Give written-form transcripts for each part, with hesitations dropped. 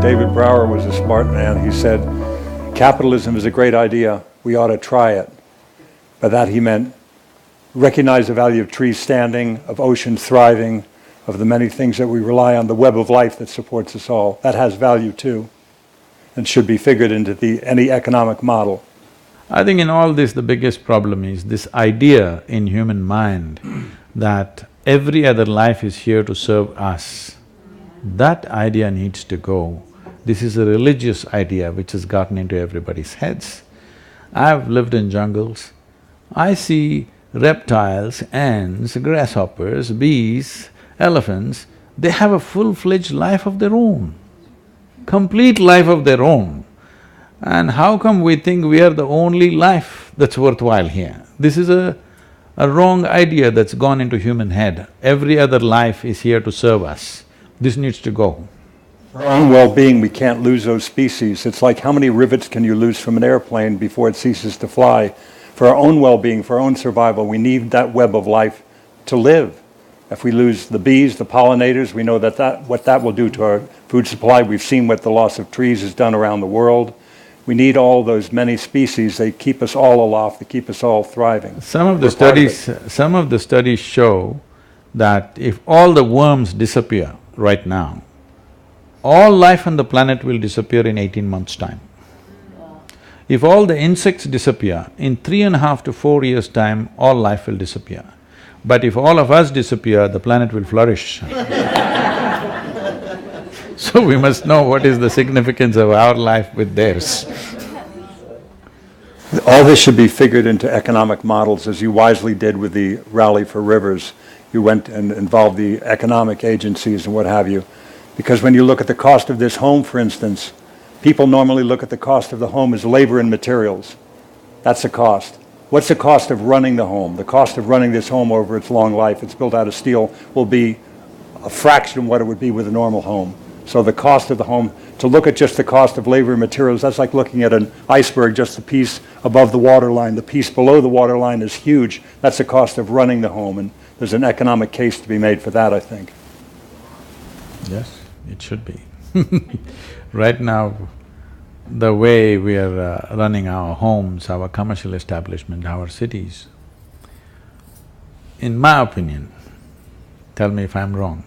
David Brower was a smart man. He said, capitalism is a great idea, we ought to try it. By that he meant recognize the value of trees standing, of oceans thriving, of the many things that we rely on, the web of life that supports us all. That has value too, and should be figured into any economic model. I think in all this, the biggest problem is this idea in human mind that every other life is here to serve us. That idea needs to go. This is a religious idea which has gotten into everybody's heads. I've lived in jungles. I see reptiles, ants, grasshoppers, bees, elephants, they have a full-fledged life of their own, complete life of their own. And how come we think we are the only life that's worthwhile here? This is a wrong idea that's gone into human head. Every other life is here to serve us. This needs to go. For our own well-being, we can't lose those species. It's like how many rivets can you lose from an airplane before it ceases to fly? For our own well-being, for our own survival, we need that web of life to live. If we lose the bees, the pollinators, we know what that will do to our food supply. We've seen what the loss of trees has done around the world. We need all those many species. They keep us all aloft, they keep us all thriving. Some of the studies show that if all the worms disappear right now, all life on the planet will disappear in 18 months' time. If all the insects disappear, in 3.5 to 4 years' time, all life will disappear. But if all of us disappear, the planet will flourish. So we must know what is the significance of our life with theirs. All this should be figured into economic models, as you wisely did with the Rally for Rivers. You went and involved the economic agencies and what have you. Because when you look at the cost of this home, for instance, people normally look at the cost of the home as labor and materials. That's the cost. What's the cost of running the home? The cost of running this home over its long life, it's built out of steel, will be a fraction of what it would be with a normal home. So the cost of the home, to look at just the cost of labor and materials, that's like looking at an iceberg, just the piece above the waterline. The piece below the waterline is huge. That's the cost of running the home, and there's an economic case to be made for that, I think. Yes, it should be. Right now, the way we are running our homes, our commercial establishment, our cities, in my opinion, tell me if I'm wrong,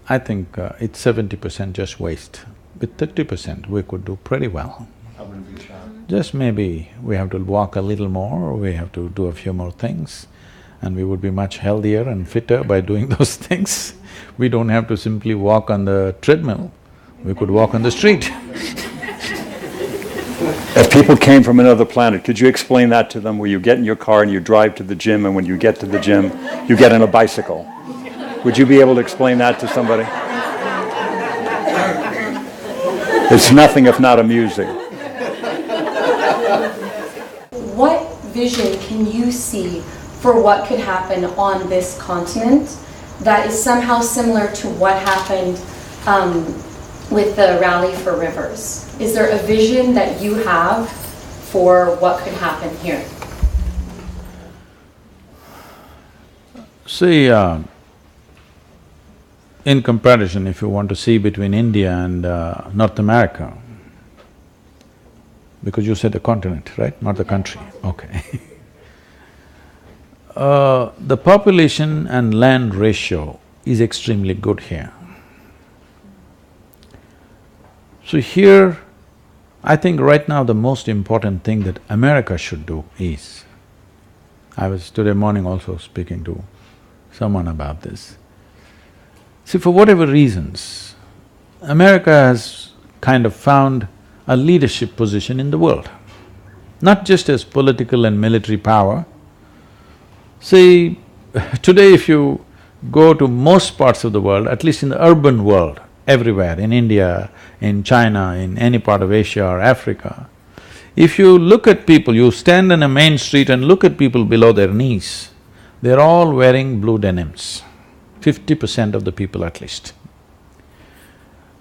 I think it's 70% just waste. With 30% we could do pretty well. I wouldn't be shocked. Just maybe we have to walk a little more, we have to do a few more things, and we would be much healthier and fitter by doing those things. We don't have to simply walk on the treadmill, we could walk on the street. If people came from another planet, could you explain that to them, where you get in your car and you drive to the gym, and when you get to the gym, you get on a bicycle? Would you be able to explain that to somebody? It's nothing if not amusing. What vision can you see for what could happen on this continent that is somehow similar to what happened with the Rally for Rivers? Is there a vision that you have for what could happen here? See, in comparison, if you want to see between India and North America, because you said the continent, right? Not the country, okay. The population and land ratio is extremely good here. So here, I think right now the most important thing that America should do is, I was today morning also speaking to someone about this. See, for whatever reasons, America has kind of found a leadership position in the world, not just as political and military power. See, today if you go to most parts of the world, at least in the urban world, everywhere, in India, in China, in any part of Asia or Africa, if you look at people, you stand on a main street and look at people below their knees, they're all wearing blue denims, 50% of the people at least.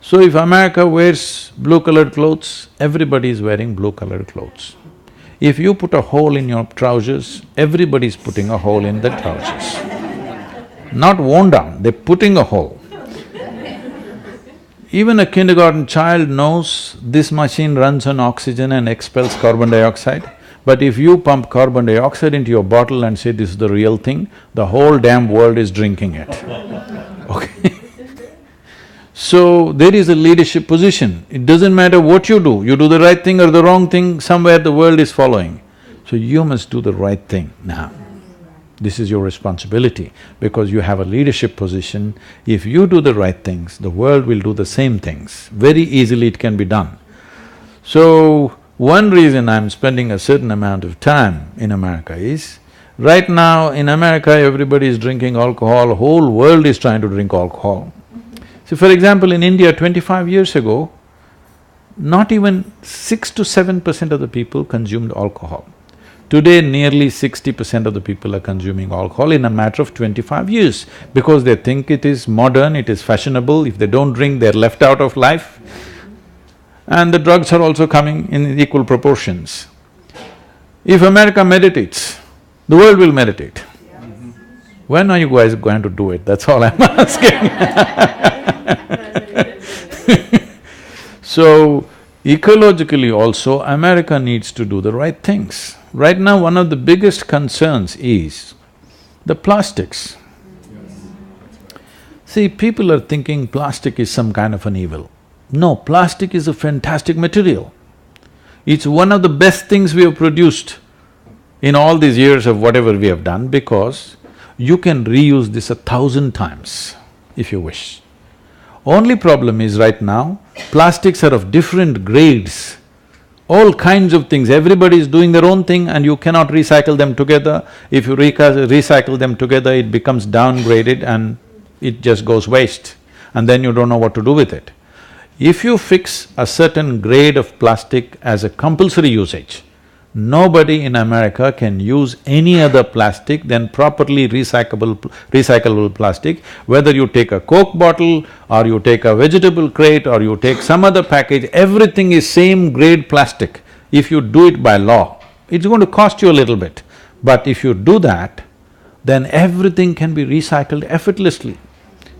So if America wears blue-colored clothes, everybody is wearing blue-colored clothes. If you put a hole in your trousers, everybody's putting a hole in the trousers. Not worn down, they're putting a hole. Even a kindergarten child knows this machine runs on oxygen and expels carbon dioxide. But if you pump carbon dioxide into your bottle and say this is the real thing, the whole damn world is drinking it, okay? So, there is a leadership position. It doesn't matter what you do the right thing or the wrong thing, somewhere the world is following. So you must do the right thing now. This is your responsibility because you have a leadership position. If you do the right things, the world will do the same things. Very easily it can be done. So, one reason I'm spending a certain amount of time in America is, right now in America everybody is drinking alcohol, whole world is trying to drink alcohol. So for example, in India 25 years ago, not even 6 to 7% of the people consumed alcohol. Today, nearly 60% of the people are consuming alcohol in a matter of 25 years because they think it is modern, it is fashionable. If they don't drink, they're left out of life. And the drugs are also coming in equal proportions. If America meditates, the world will meditate. When are you guys going to do it? That's all I'm asking. So, ecologically also, America needs to do the right things. Right now, one of the biggest concerns is the plastics. See, people are thinking plastic is some kind of an evil. No, plastic is a fantastic material. It's one of the best things we have produced in all these years of whatever we have done because you can reuse this 1,000 times if you wish. Only problem is right now, plastics are of different grades, all kinds of things, everybody is doing their own thing and you cannot recycle them together. If you recycle them together, it becomes downgraded and it just goes waste and then you don't know what to do with it. If you fix a certain grade of plastic as a compulsory usage, nobody in America can use any other plastic than properly recyclable plastic. Whether you take a Coke bottle or you take a vegetable crate or you take some other package, everything is same grade plastic. If you do it by law, it's going to cost you a little bit. But if you do that, then everything can be recycled effortlessly.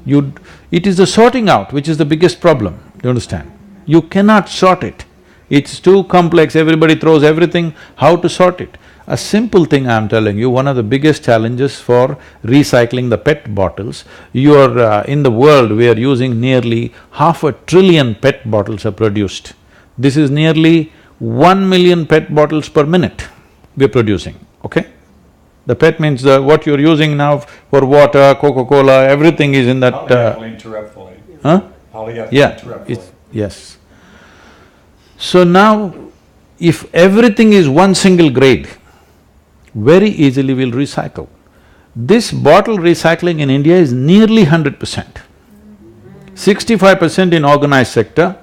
It is the sorting out which is the biggest problem, do you understand? You cannot sort it. It's too complex, everybody throws everything, how to sort it? A simple thing I'm telling you, one of the biggest challenges for recycling the PET bottles, in the world we are using nearly 500 billion PET bottles are produced. This is nearly 1 million PET bottles per minute we're producing, okay? The PET means what you're using now for water, Coca-Cola, everything is in that… Polyethylene terephthalate. Huh? Polyethylene Yeah, terephthalate. yes. So now, if everything is one single grade, very easily we'll recycle. This bottle recycling in India is nearly 100%. 65% in organized sector,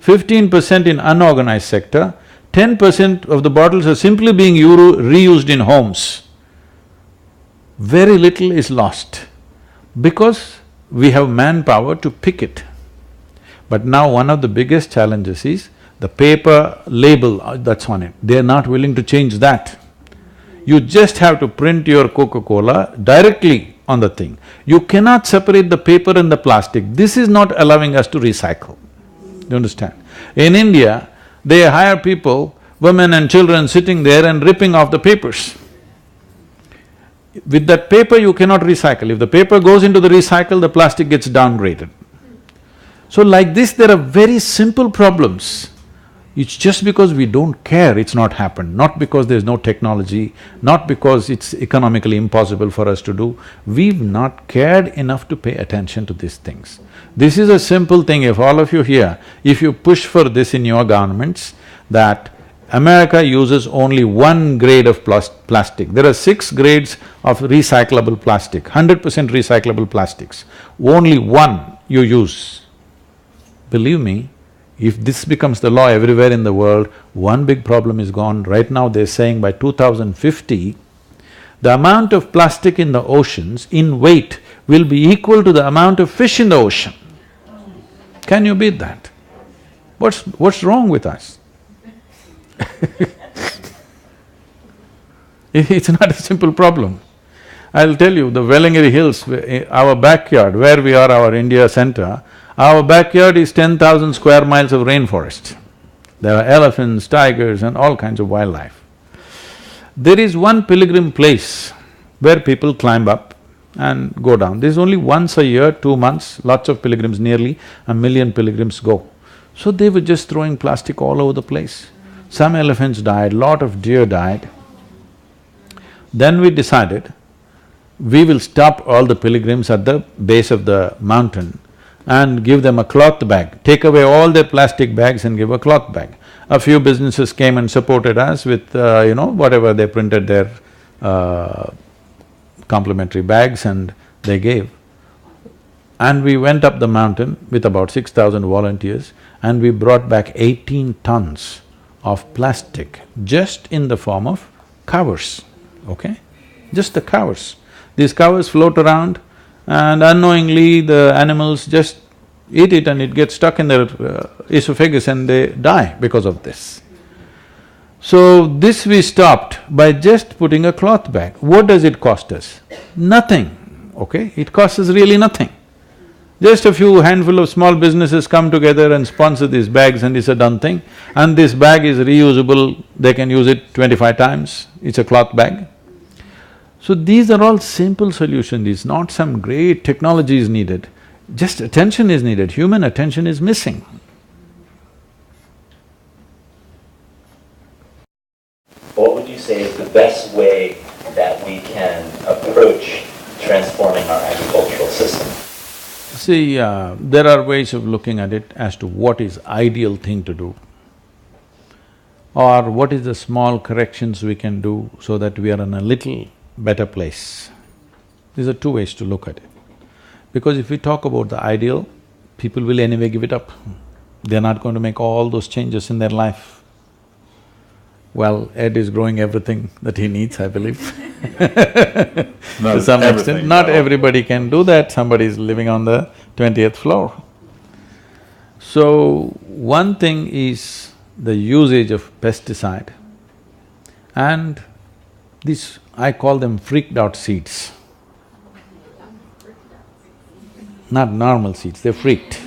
15% in unorganized sector, 10% of the bottles are simply being reused in homes. Very little is lost because we have manpower to pick it. But now one of the biggest challenges is the paper label that's on it, they're not willing to change that. You just have to print your Coca-Cola directly on the thing. You cannot separate the paper and the plastic. This is not allowing us to recycle. Do you understand? In India, they hire people, women and children sitting there and ripping off the papers. With that paper you cannot recycle. If the paper goes into the recycle, the plastic gets downgraded. So like this, there are very simple problems. It's just because we don't care it's not happened, not because there's no technology, not because it's economically impossible for us to do. We've not cared enough to pay attention to these things. This is a simple thing, if all of you here, if you push for this in your governments, that America uses only one grade of plastic. There are 6 grades of recyclable plastic, 100% recyclable plastics. Only one you use. Believe me, if this becomes the law everywhere in the world, one big problem is gone. Right now they're saying by 2050, the amount of plastic in the oceans in weight will be equal to the amount of fish in the ocean. Can you beat that? What's wrong with us? It's not a simple problem. I'll tell you, the Vellangiri Hills, our backyard, where we are, our India center, Our backyard is 10,000 square miles of rainforest. There are elephants, tigers and all kinds of wildlife. There is one pilgrim place where people climb up and go down. This is only once a year, 2 months, lots of pilgrims, nearly 1 million pilgrims go. So they were just throwing plastic all over the place. Some elephants died, lot of deer died. Then we decided, we will stop all the pilgrims at the base of the mountain and give them a cloth bag. Take away all their plastic bags and give a cloth bag. A few businesses came and supported us with, whatever they printed their complimentary bags and they gave. And we went up the mountain with about 6,000 volunteers and we brought back 18 tons of plastic just in the form of covers, okay? Just the covers. These covers float around and unknowingly the animals just eat it and it gets stuck in their esophagus and they die because of this. So this we stopped by just putting a cloth bag. What does it cost us? Nothing, okay? It costs us really nothing. Just a few handful of small businesses come together and sponsor these bags and it's a done thing. And this bag is reusable, they can use it 25 times, it's a cloth bag. So these are all simple solutions, it's not some great technology is needed, just attention is needed, human attention is missing. What would you say is the best way that we can approach transforming our agricultural system? See, there are ways of looking at it as to what is ideal thing to do or what is the small corrections we can do so that we are in a little better place. These are two ways to look at it. Because if we talk about the ideal, people will anyway give it up. They're not going to make all those changes in their life. Well, Ed is growing everything that he needs, I believe. To some extent, not everybody can do that, somebody is living on the 20th floor. So, one thing is the usage of pesticide and this, I call them freaked out seeds. Not normal seeds, they're freaked.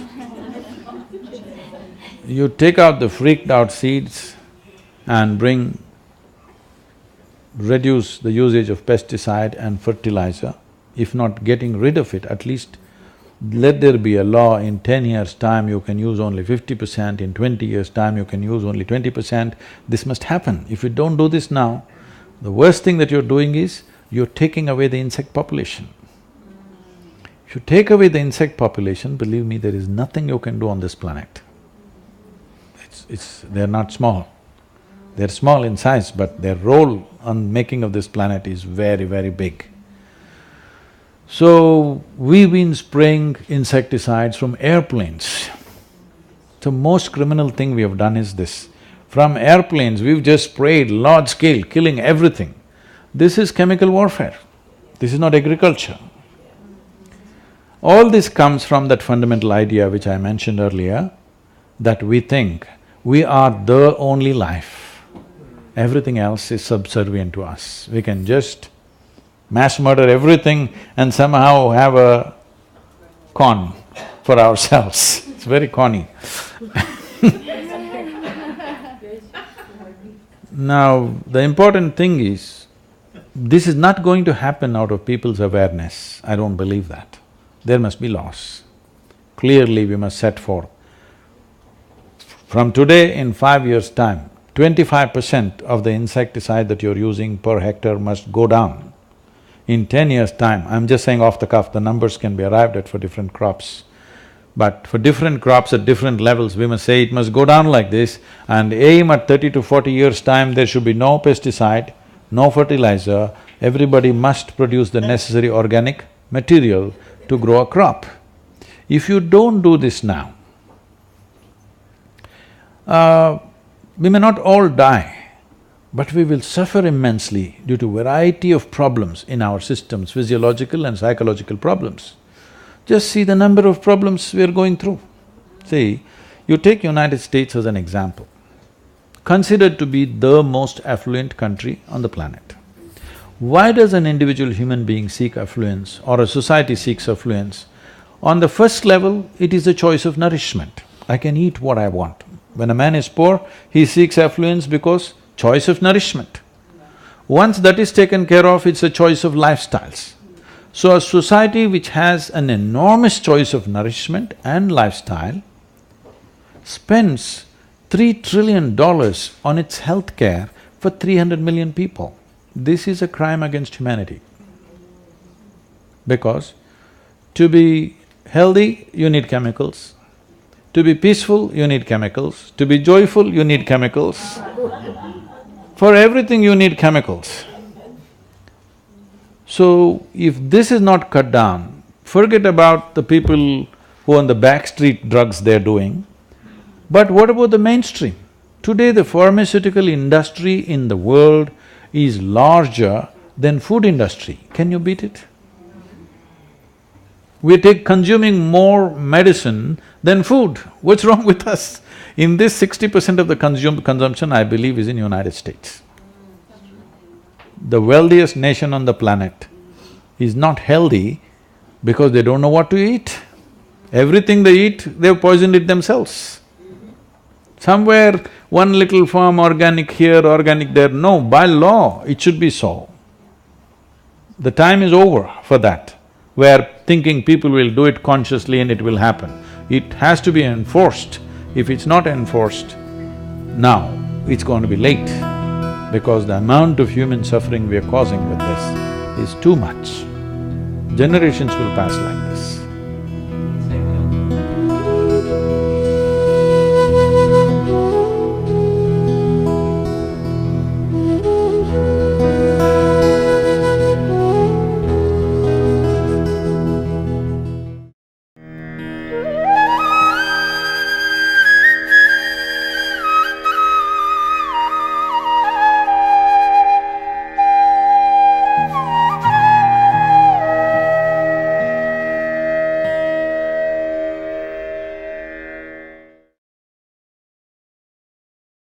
You take out the freaked out seeds and reduce the usage of pesticide and fertilizer, if not getting rid of it, at least let there be a law, in 10 years' time you can use only 50%, in 20 years' time you can use only 20%, this must happen. If you don't do this now, the worst thing that you're doing is, you're taking away the insect population. If you take away the insect population, believe me, there is nothing you can do on this planet. They're not small. They're small in size, but their role on making of this planet is very, very big. So, we've been spraying insecticides from airplanes. The most criminal thing we have done is this. From airplanes, we've just sprayed large scale, killing everything. This is chemical warfare, this is not agriculture. All this comes from that fundamental idea which I mentioned earlier, that we think we are the only life. Everything else is subservient to us. We can just mass murder everything and somehow have a con for ourselves. It's very conny. Now, the important thing is, this is not going to happen out of people's awareness. I don't believe that. There must be laws. Clearly, we must set forth. From today, in 5 years' time, 25% of the insecticide that you're using per hectare must go down. In 10 years' time, I'm just saying off the cuff, the numbers can be arrived at for different crops. But for different crops at different levels, we must say it must go down like this and aim at 30 to 40 years' time, there should be no pesticide, no fertilizer, everybody must produce the necessary organic material to grow a crop. If you don't do this now, we may not all die, but we will suffer immensely due to variety of problems in our systems, physiological and psychological problems. Just see the number of problems we are going through. See, you take United States as an example, considered to be the most affluent country on the planet. Why does an individual human being seek affluence or a society seeks affluence? On the first level, it is a choice of nourishment. I can eat what I want. When a man is poor, he seeks affluence because choice of nourishment. Once that is taken care of, it's a choice of lifestyles. So a society which has an enormous choice of nourishment and lifestyle spends $3 trillion on its healthcare for 300 million people. This is a crime against humanity. Because to be healthy, you need chemicals. To be peaceful, you need chemicals. To be joyful, you need chemicals. For everything you need chemicals. So, if this is not cut down, forget about the people who on the backstreet drugs they're doing, but what about the mainstream? Today the pharmaceutical industry in the world is larger than food industry. Can you beat it? We're consuming more medicine than food. What's wrong with us? In this 60% of the consumption, I believe, is in United States. The wealthiest nation on the planet is not healthy because they don't know what to eat. Everything they eat, they've poisoned it themselves. Somewhere, one little farm, organic here, organic there, no, by law, it should be so. The time is over for that, where thinking people will do it consciously and it will happen. It has to be enforced. If it's not enforced, now it's going to be late, because the amount of human suffering we are causing with this is too much. Generations will pass like this.